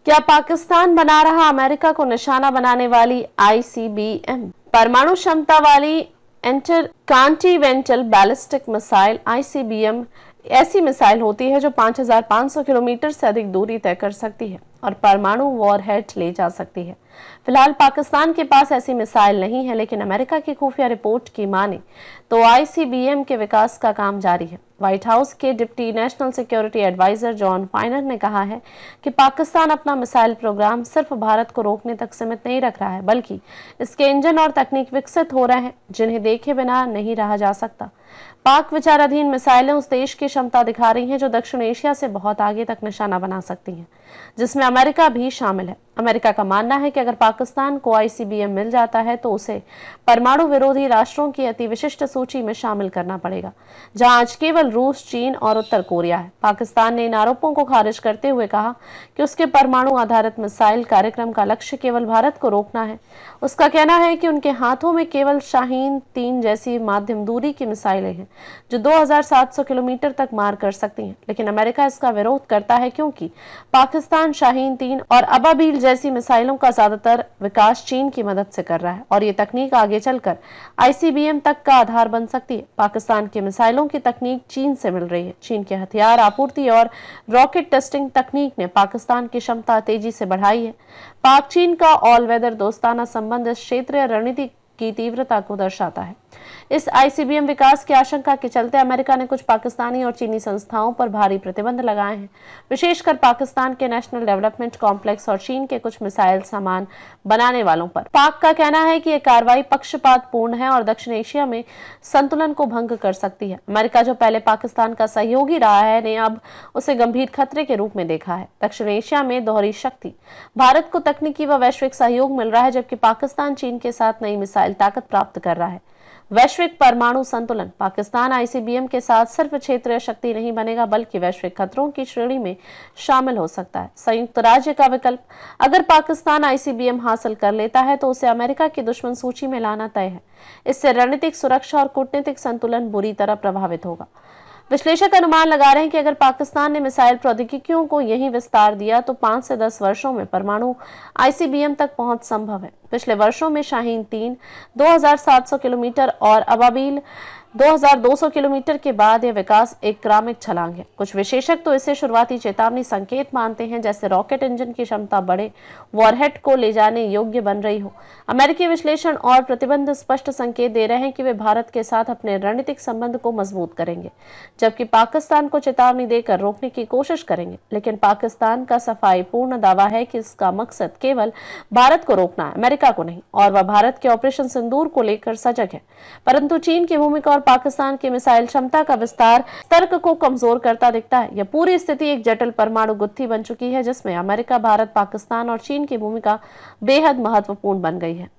क्या पाकिस्तान बना रहा अमेरिका को निशाना बनाने वाली आईसीबीएम? परमाणु क्षमता वाली इंटरकॉन्टिनेंटल बैलिस्टिक मिसाइल आईसीबीएम ऐसी मिसाइल होती है जो 5,500 किलोमीटर से अधिक दूरी तय कर सकती है और परमाणु वॉरहेड ले जा सकती है। फिलहाल पाकिस्तान के पास ऐसी मिसाइल नहीं है, लेकिन अमेरिका की खुफिया रिपोर्ट की माने तो आईसीबीएम के विकास का काम जारी है। व्हाइट हाउस के deputy national security adviser John Finer ने कहा है कि पाकिस्तान अपना मिसाइल प्रोग्राम सिर्फ भारत को रोकने तक सीमित नहीं रख रहा है, बल्कि इसके इंजन और तकनीक विकसित हो रहे हैं जिन्हें देखे बिना नहीं रहा जा सकता। पाक विचाराधीन मिसाइलें उस देश की क्षमता दिखा रही हैं जो दक्षिण एशिया से बहुत आगे तक निशाना बना सकती हैं, जिसमें अमेरिका भी शामिल है। अमेरिका का मानना है कि अगर पाकिस्तान को आईसीबीएम मिल जाता है तो उसे परमाणु विरोधी राष्ट्रों की अति विशिष्ट सूची में शामिल करना पड़ेगा, जहां आज केवल रूस, चीन और उत्तर कोरिया है। पाकिस्तान ने इन आरोपों को खारिज करते हुए कहा कि उसके परमाणु आधारित मिसाइल कार्यक्रम का लक्ष्य केवल भारत को रोकना है। उसका कहना है कि उनके हाथों में केवल शाहीन-3 जैसी माध्यम दूरी की मिसाइलें हैं जो 2,700 किलोमीटर तक मार कर सकती हैं, लेकिन अमेरिका इसका विरोध करता है क्योंकि पाकिस्तान शाहीन-3 और अबाबील जैसी मिसाइलों का ज्यादातर विकास चीन की मदद से कर रहा है और ये तकनीक आगे चलकर आईसीबीएम तक का आधार बन सकती है। पाकिस्तान की मिसाइलों की तकनीक चीन से मिल रही है। चीन के हथियार आपूर्ति और रॉकेट टेस्टिंग तकनीक ने पाकिस्तान की क्षमता तेजी से बढ़ाई है। पाक चीन का ऑल वेदर दोस्ताना संबंध इस क्षेत्रीय रणनीति की तीव्रता को दर्शाता है। इस आईसीबीएम विकास की आशंका के चलते अमेरिका ने कुछ पाकिस्तानी और चीनी संस्थाओं पर भारी प्रतिबंध लगाए हैं, विशेषकर पाकिस्तान के नेशनल डेवलपमेंट कॉम्प्लेक्स और चीन के कुछ मिसाइल सामान बनाने वालों पर। पाक का कहना है कि यह कार्रवाई पक्षपातपूर्ण है और दक्षिण एशिया में संतुलन को भंग कर सकती है। अमेरिका, जो पहले पाकिस्तान का सहयोगी रहा है, ने अब उसे गंभीर खतरे के रूप में देखा है। दक्षिण एशिया में दोहरी शक्ति, भारत को तकनीकी व वैश्विक सहयोग मिल रहा है, जबकि पाकिस्तान चीन के साथ नई मिसाइल ताकत प्राप्त कर रहा है। वैश्विक परमाणु संतुलन, पाकिस्तान आईसीबीएम के साथ सिर्फ क्षेत्रीय शक्ति नहीं बनेगा बल्कि वैश्विक खतरों की श्रेणी में शामिल हो सकता है। संयुक्त राज्य का विकल्प, अगर पाकिस्तान आईसीबीएम हासिल कर लेता है तो उसे अमेरिका की दुश्मन सूची में लाना तय है। इससे रणनीतिक सुरक्षा और कूटनीतिक संतुलन बुरी तरह प्रभावित होगा। विश्लेषक अनुमान लगा रहे हैं कि अगर पाकिस्तान ने मिसाइल प्रौद्योगिकियों को यही विस्तार दिया तो 5 से 10 वर्षों में परमाणु आईसीबीएम तक पहुंच संभव है। पिछले वर्षों में शाहीन-3 2,700 किलोमीटर और अबाबील 2,200 किलोमीटर के बाद यह विकास एक क्रमिक छलांग है। कुछ विशेषज्ञ तो इसे शुरुआती चेतावनी संकेत मानते हैं, जैसे रॉकेट इंजन की क्षमता बड़े वॉरहेड को ले जाने योग्य बन रही हो। अमेरिकी विश्लेषण और प्रतिबंध स्पष्ट संकेत दे रहे हैं कि वे भारत के साथ अपने रणनीतिक संबंध को मजबूत करेंगे, जबकि पाकिस्तान को चेतावनी देकर रोकने की कोशिश करेंगे। लेकिन पाकिस्तान का सफाई पूर्ण दावा है कि इसका मकसद केवल भारत को रोकना है, अमेरिका को नहीं, और वह भारत के ऑपरेशन सिंदूर को लेकर सजग है। परंतु चीन की भूमिका और पाकिस्तान की मिसाइल क्षमता का विस्तार तर्क को कमजोर करता दिखता है। यह पूरी स्थिति एक जटिल परमाणु गुत्थी बन चुकी है, जिसमें अमेरिका, भारत, पाकिस्तान और चीन की भूमिका बेहद महत्वपूर्ण बन गई है।